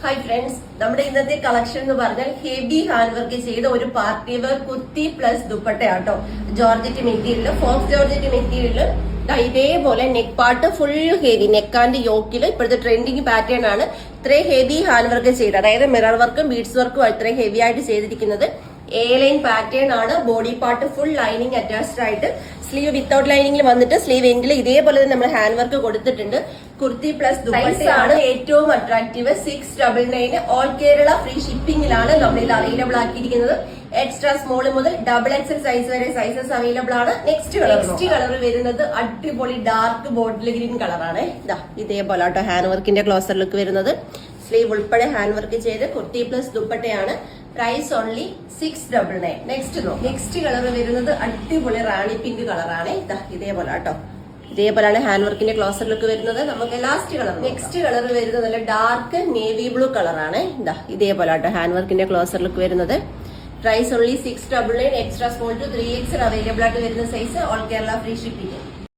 Hi friends, നമ്മുടെ ഇന്നത്തെ collection എന്ന് പറഞ്ഞാൽ ഹെവി ഹാൻഡ് വർക്ക് ചെയ്ത ഒരു പാർട്ടി വെയർ കുർത്തി പ്ലസ് ദുപ്പട്ടയാട്ടോ. Georgette material, faux georgette material. ഇതേപോലെ neck part full heavy, neck and യോക്കിൽ ഇപ്പോഴത്തെ ട്രെൻഡിങ് പാറ്റേൺ ആണ്. ഇത്രയും ഹെവി ഹാൻഡ് വർക്ക് ചെയ്ത്, അതായത് മിറർ വർക്കും ബീഡ്സ് വർക്കും ഇത്രയും ഹെവി ആയിട്ട് ചെയ്തിരിക്കുന്നത്. എ ലൈൻ പാറ്റേൺ ആണ്. Body part full lining attached ആയിട്ട്, സ്ലീവ് വിത്തൗട്ട് ലൈനിങ്ങിൽ വന്നിട്ട് സ്ലീവ് എൻഡിൽ ഇതേപോലെ തന്നെ നമ്മൾ ഹാൻഡ് വർക്ക് കൊടുത്തിട്ടുണ്ട്. കുർത്തി പ്ലസ് ദുപ്പട്ടയാണ് ഏറ്റവും അട്രാക്റ്റീവ്. 699 ഓൾ കേരള ഫ്രീ ഷിപ്പിംഗിലാണ് നമ്മളിൽ അവൈലബിൾ ആക്കിയിരിക്കുന്നത്. എക്സ്ട്രാ സ്മോൾ മുതൽ ഡബിൾ എക്സൽ സൈസ് വരെ സൈസസ് അവൈലബിൾ ആണ്. നെക്സ്റ്റ് കളർ വരുന്നത് അടിപൊളി ഡാർക്ക് ബോട്ടിൽ ഗ്രീൻ കളറാണ്. ഇതേപോലെ ആട്ടോ ഹാൻഡ് വർക്കിന്റെ ക്ലോസർ ലുക്ക് വരുന്നത്. സ്ലീവ് ഉൾപ്പെടെ ഹാൻഡ് വർക്ക് ചെയ്ത് കുർത്തി പ്ലസ് ദുപ്പട്ടയാണ്. Price only 699. നെക്സ്റ്റ് കളർ വരുന്നത് അടിപൊളി റാണി പിങ്ക് കളറാണ്. ഇതേപോലെ ആട്ടോ, ഇതേപോലെയാണ് ഹാൻഡ് വർക്കിന്റെ ക്ലോസർ ലുക്ക് വരുന്നത്. നമുക്ക് നെക്സ്റ്റ് കളർ വരുന്നത് നല്ല ഡാർക്ക് നേവി ബ്ലൂ കളറാണ്. ഇതേപോലെ ആട്ടോ ഹാൻഡ് വർക്കിന്റെ ക്ലോസർ ലുക്ക് വരുന്നത്. Price only 699. Extra small to 3XL available ആയിട്ട് വരുന്ന size. All Kerala free shipping.